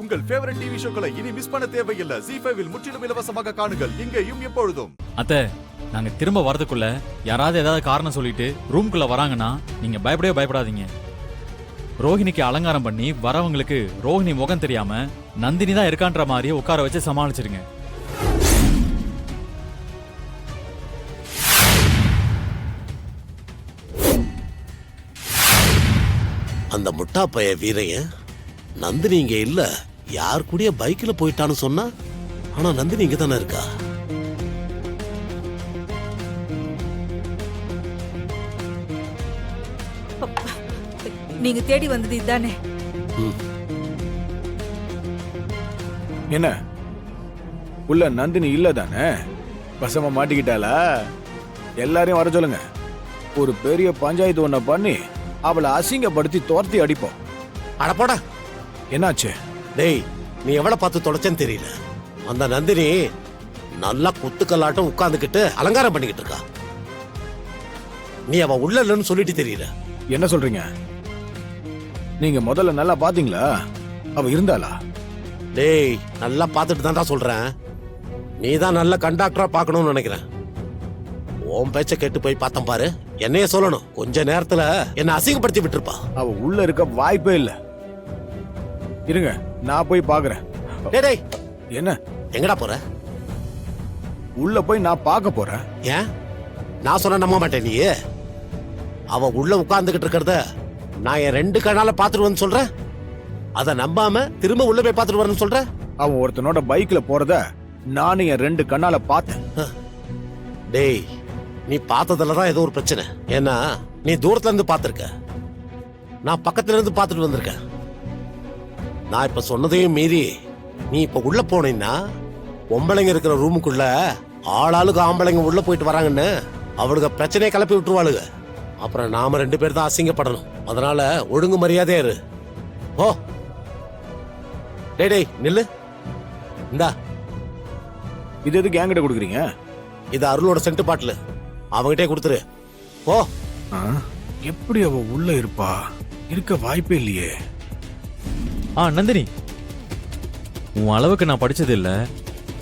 உங்கள் favourite TV ஷோக்களை இனி miss பண்ண தேவையில்லை. ZEE5 இல் முற்றிலும் இலவசமாக காணுங்கள். இங்கேயும் எப்பொழுதும். அத்தை, நாங்க திரும்ப வரதுக்குள்ள யாராவது ஏதாவது காரணம் சொல்லிட்டு ரூம்குள்ள வராங்கன்னா நீங்க பயப்படவே பயப்படாதீங்க. ரோஹிணிக்கு அலங்காரம் பண்ணி வரவங்களுக்கு ரோஹிணி முகம் தெரியாம நந்தினி தான் இருக்கான்ற மாதிரி உட்கார வச்சு சமாளிச்சிருங்க. அந்த முட்டா பைய வீரையன் நந்தினி இங்க இல்ல, யார் கூடய பைக்ல போயிட்டான்னு சொன்னா, ஆனா நந்தினி இங்க தானே இருக்கா. நீங்க தேடி வந்தது இதுதானே? என்ன உள்ள நந்தினி இல்ல தானே? பசமா மாட்டிக்கிட்டாளா? எல்லாரையும் வர சொல்லுங்க. ஒரு பெரிய பஞ்சாயத்து ஒண்ண பண்ணி அவளை அசிங்கப்படுத்தி தோர்த்தி அடிப்போம். அடப்போட, என்னாச்சு? டேய், நீ எவ்வளவு பார்த்து தொலைச்சேன்னு தெரியல. அந்த நந்தினி நல்லா குத்துக்கல்லாட்டம் உட்கார்ந்துக்கிட்டு அலங்காரம் பண்ணிக்கிட்டு இருக்கா. நீ அவ உள்ள இல்லன்னு சொல்லிட்டு தெரியல. என்ன சொல்றீங்க? நீங்க முதல்ல நல்லா பாத்தீங்களா? அவ இருந்தாளா? டேய், நல்லா பார்த்துட்டு தான்டா சொல்றேன். நீ தான் நல்ல கண்டாக்டரா பார்க்கணும்னு நினைக்கிறேன். உன் பேச்ச கேட்டு போய் பார்த்தேன் பாரு. என்னைய சொல்லணும், கொஞ்ச நேரத்துல என்ன அசிங்கப்படுத்தி விட்டுருப்பா. அவ உள்ள இருக்க வாய்ப்பே இல்ல. இருங்க, நான் போய் பாக்குறேன். டேய், என்ன எங்கடா போற? உள்ள போய் நான் பார்க்க போறேன். ஏன் நான் சொன்ன நம்ப மாட்டேன் நீ? அவ உள்ள உட்கார்ந்துகிட்டு இருக்கிறத நான் என் 2 கண்ணால பாத்துட்டு வந்து சொல்றேன். அத நம்பாம திரும்ப உள்ள போய் பாத்துட்டு வரேன்னு சொல்ற. அவன் ஒருத்தனோட பைக்ல போறத நானும் என் 2 கண்ணால பார்த்தேன். டேய், நீ பார்த்ததுலதான் ஏதோ ஒரு பிரச்சனை. ஏன்னா நீ தூரத்துல இருந்து பாத்திருக்க, நான் பக்கத்துல இருந்து பாத்துட்டு வந்திருக்கேன். நான் இப்ப சொன்னதையும் மீறி நீ இப்ப உள்ள போனீங்கன்னா பொம்பளைங்க இருக்கிற ரூமுக்குள்ள ஆளாளுக்கு ஆம்பளைங்க உள்ள போயிட்டு வராங்கன்னு அவளுக்கு பிரச்சனையை கிளப்பி விட்டுருவாளுங்க. அப்புறம் நாம 2 பேர் தான் அசிங்கப்படணும். அதனால ஒழுங்கு மரியாதையா இரு. ஓ டேய் டேய், நில்லு. இந்தா, இது எதுக்கு என்கிட்ட கொடுக்குறீங்க? இது அருளோட சென்ட் பாட்டில், அவங்கிட்டே கொடுத்துரு. ஓ, எப்படி அவ உள்ள இருப்பா? இருக்க வாய்ப்பே இல்லையே. நந்தினி, உன் அளவுக்கு நான் படிச்சது இல்ல,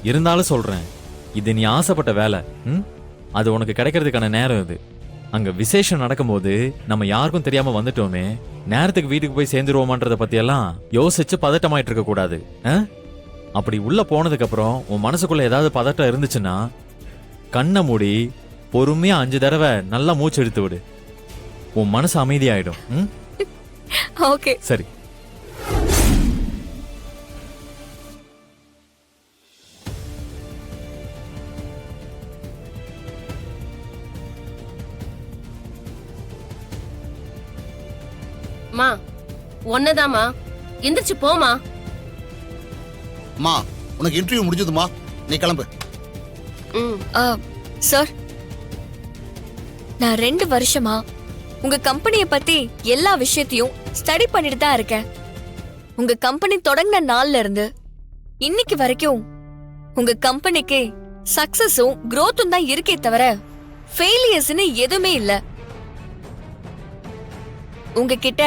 இருந்தாலும் சொல்றேன், இது நீ ஆசைப்பட்ட வேலை. அது உனக்கு கிடைக்கிறதுக்கான நேரம் இது. அங்க விசேஷம் நடக்கும்போது நம்ம யாருக்கும் தெரியாம வந்துட்டோமே, நேரத்துக்கு வீட்டுக்கு போய் சேர்ந்துருவோமான்றத பத்தி எல்லாம் யோசிச்சு பதட்டமாயிட்டு இருக்க கூடாது. அப்படி உள்ள போனதுக்கு அப்புறம் உன் மனசுக்குள்ள ஏதாவது பதட்டம் இருந்துச்சுன்னா கண்ணை மூடி பொறுமையா 5 தடவை நல்லா மூச்சு எடுத்து விடு. உன் மனசு அமைதியாயிடும். ஓகே, சரி. மா, ஒன்னதாமா, எந்திரிச்சு போமா. மா, உனக்கு இன்டர்வியூ முடிஞ்சதுமா, நீ கிளம்பு. சார், நான் 2 வருஷமா உங்க கம்பெனியை பத்தி எல்லா விஷயத்தையும் ஸ்டடி பண்ணிட்டு தான் இருக்கேன். உங்க கம்பெனி தொடங்கின நாள்ல இருந்து இன்னைக்கு வரைக்கும் உங்க கம்பெனிக்கு சக்சஸும் growthம் தான் இருக்கே தவிர ஃபெயிலியர்ஸ்னு எதுவுமே இல்ல. உங்ககிட்ட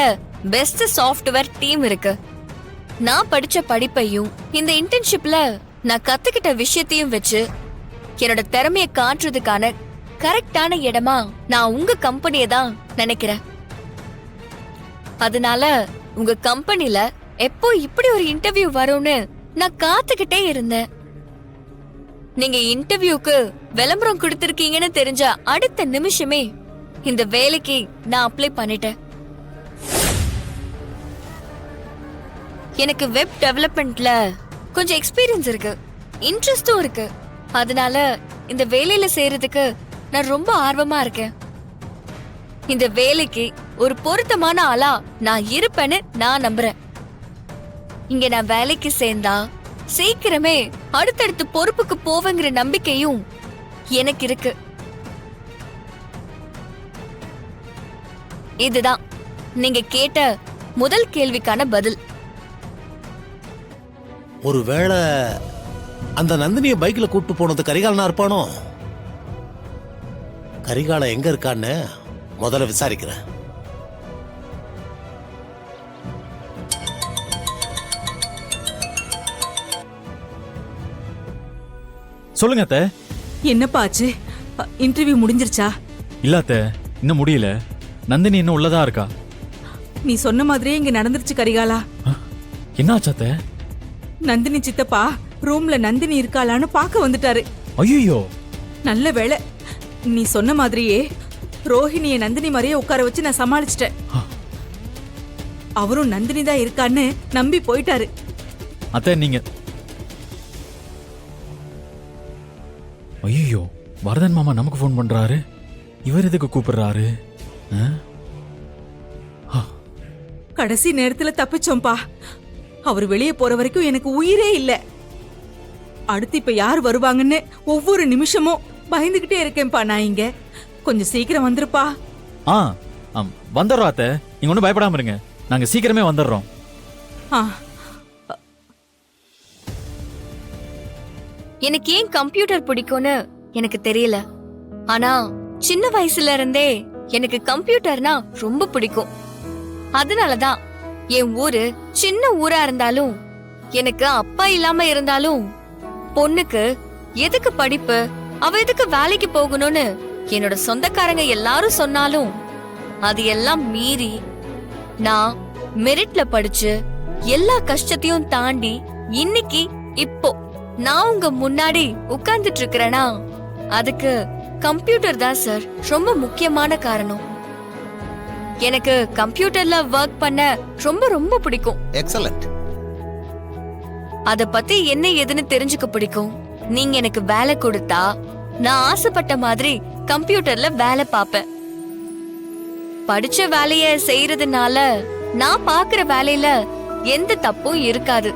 பெஸ்ட் சாஃப்ட்வேர் டீம் இருக்கு. நான் படிச்ச படிப்பையும் இந்த இன்டர்ன்ஷிப்ல நான் கத்துக்கிட்ட விஷயத்தையும் வச்சு என்னோட திறமைய காட்டுறதுக்கான கரெக்டான இடமா நான் உங்க கம்பெனியை தான் நினைக்கிறேன். அதனால உங்க கம்பெனில எப்போ இப்படி ஒரு இன்டர்வியூ வரும்னு நான் காத்துக்கிட்டே இருந்தேன். நீங்க இன்டர்வியூக்கு விளம்பரம் கொடுத்திருக்கீங்கன்னு தெரிஞ்ச அடுத்த நிமிஷமே இந்த வேலைக்கு நான் அப்ளை பண்ணிட்டேன். எனக்கு வெப் டெவலப்மெண்ட்ல கொஞ்சம் எக்ஸ்பீரியன்ஸ் இருக்கு, இன்ட்ரெஸ்டும் இருக்கு. அதனால இந்த வேலையில சேர்றதுக்கு நான் ரொம்ப ஆர்வமா இருக்கேன். இந்த வேலைக்கு ஒரு பொருத்தமான ஆளா நான் இருப்பேன்னு நான் நம்புறேன். இங்க நான் வேலைக்கு சேர்ந்தா சீக்கிரமே அடுத்தடுத்து பொறுப்புக்கு போவேங்கிற நம்பிக்கையும் எனக்கு இருக்கு. இதுதான் நீங்க கேட்ட முதல் கேள்விக்கான பதில். ஒருவேளை அந்த நந்தினிய பைக்ல கூட்டு போனது கரிகாலனா இருப்பானோ? கரிகாலம் எங்க இருக்கான்னு முதல்ல விசாரிக்கிறேன். சொல்லுங்க அத்தை. என்னப்பா ஆச்சு? இன்டர்வியூ முடிஞ்சிருச்சா? இல்ல அத்தை, இன்னும் முடியல. நந்தினி இன்னும் உள்ளதா இருக்கா. நீ சொன்ன மாதிரியே இங்க நடந்துருச்சு கரிகாலா. என்னாச்சு அத்தை? நந்தினி சித்தப்பா ரூம்ல நந்தினி இருக்காளான்னு பார்க்க வந்துட்டாரு. ஐயோ, நல்ல வேளை நீ சொன்ன மாதிரியே ரோஹிணிய நந்தினி மாதிரியே உட்கார வச்சு நான் சமாளிச்சிட்டேன். அவரும் நந்தினி தான் இருக்கான்னு நம்பி போயிட்டாரு. அத்தை நீங்க ஐயோ, வரதன் மாமா நமக்கு ஃபோன் பண்றாரு. இவர் எதுக்கு கூப்பிடுறாரு? கடைசி நேரத்துல தப்பிச்சோம்பா. அவர் வெளியே போற வரைக்கும் எனக்கு உயிரே இல்ல. அடுத்து இப்ப யார் வருவாங்கன்னு ஒவ்வொரு நிமிஷமும் பயந்துகிட்டே இருக்கேன்பா நான் இங்க. கொஞ்சம் சீக்கிரம் வந்துருப்பா. வந்துடுறோம் அத்தை, நீங்க ஒன்றும் பயப்படாம இருங்க. நாங்க சீக்கிரமே வந்துடுறோம். ஆ, எனக்கு ஏன் கம்ப்யூட்டர் பிடிக்கும்னு எனக்கு தெரியல. ஆனா சின்ன வயசுல இருந்தே எனக்கு கம்ப்யூட்டர்னா ரொம்ப பிடிக்கும். அதனாலதான் என் ஊரு சின்ன ஊரா இருந்தாலும், எனக்கு அப்பா இல்லாம இருந்தாலும், பொண்ணுக்கு எதுக்கு படிப்பு, அவ எதுக்கு வேலைக்கு போகணும்னு என்னோட சொந்தக்காரங்க எல்லாரும் சொன்னாலும், அது எல்லாம் மீறி நான் மெரிட்ல படிச்சு எல்லா கஷ்டத்தையும் தாண்டி இன்னைக்கு இப்போ நான் உங்க முன்னாடி உட்கார்ந்துட்டு இருக்கிறேனா, அதுக்கு கம்ப்யூட்டர் தான் சார் ரொம்ப முக்கியமான காரணம். எனக்கு கம்ப்யூட்டர்ல ஒர்க் பண்ண ரொம்ப ரொம்ப பிடிக்கும். எக்ஸலண்ட். அத பத்தி என்ன ஏதுன்னு தெரிஞ்சுக்க பிடிக்கும். நீங்க எனக்கு வேலை கொடுத்தா நான் ஆசைப்பட்ட மாதிரி கம்ப்யூட்டர்ல வேலை பார்ப்பேன். படிச்ச வேலைய செய்யறதுனால நான் பாக்குற வேலையில எந்த தப்பும் இருக்காது.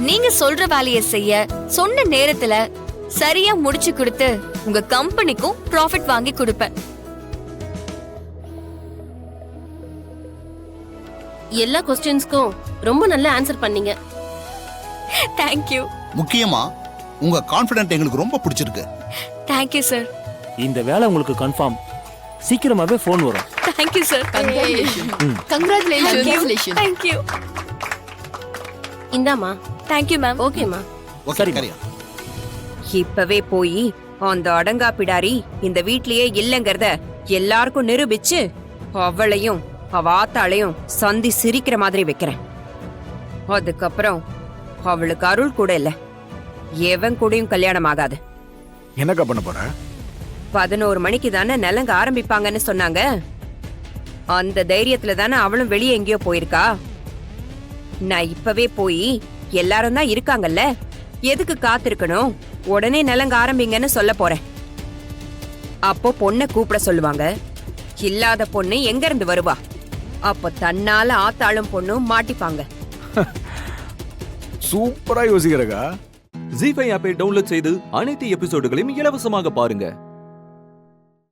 நீங்க சொல்ற வேலைய செய்ய சொன்ன நேரத்துல சரியா முடிச்சு கொடுத்து உங்க கம்பெனிக்கும் ப்ராஃபிட் வாங்கி கொடுப்பேன். எல்லா क्वेश्चंसக்கும் ரொம்ப நல்ல ஆன்சர் பண்ணீங்க. தேங்க்யூ. முக்கியமா உங்க கான்ஃபிடென்ட் எங்களுக்கு ரொம்ப பிடிச்சிருக்கு. Thank you sir. இந்த வேலை உங்களுக்கு கன்ஃபார்ம். சீக்கிரமாவே ஃபோன் வரும். Thank you sir. கங்க்ராச்சுலேஷன். தேங்க்யூ. இந்தாமா. Thank you ma'am. ஓகேமா. ஓகே கரியா. இப்பவே போய் அந்த அடங்கா பிடாரி இந்த வீட்லயே இல்லங்கறத எல்லாருக்கும் நிரூபிச்சு அவளையும் அவ ஆத்தாளையும் சந்தி சிரிக்கிற மாதிரி வைக்கிறேன். அதுக்கப்புறம் அவளுக்கு அருள் கூட இல்ல, எவன் கூடயும் கல்யாணம் ஆகாது. என்னக்கா பண்ண போற? 11 மணிக்கு தானே நிலங்க ஆரம்பிப்பாங்கன்னு சொன்னாங்க. அந்த தைரியத்துல தானே அவளும் வெளியே எங்கேயோ போயிருக்கா. நான் இப்பவே போய் எல்லாரும் தான் இருக்காங்கல்ல, எதுக்கு காத்திருக்கணும், உடனே நிலங்க ஆரம்பிங்கன்னு சொல்ல போறேன். அப்போ பொண்ணை கூப்பிட சொல்லுவாங்க. இல்லாத பொண்ணு எங்க இருந்து வருவா? அப்போ தன்னால ஆத்தாளும் பொண்ணும் மாட்டிப்பாங்க. சூப்பரா யோசிக்கிறக்கா. ஜீ5 ஆப்பை டவுன்லோட் செய்து அனைத்து எபிசோடுகளையும் இலவசமாக பாருங்க.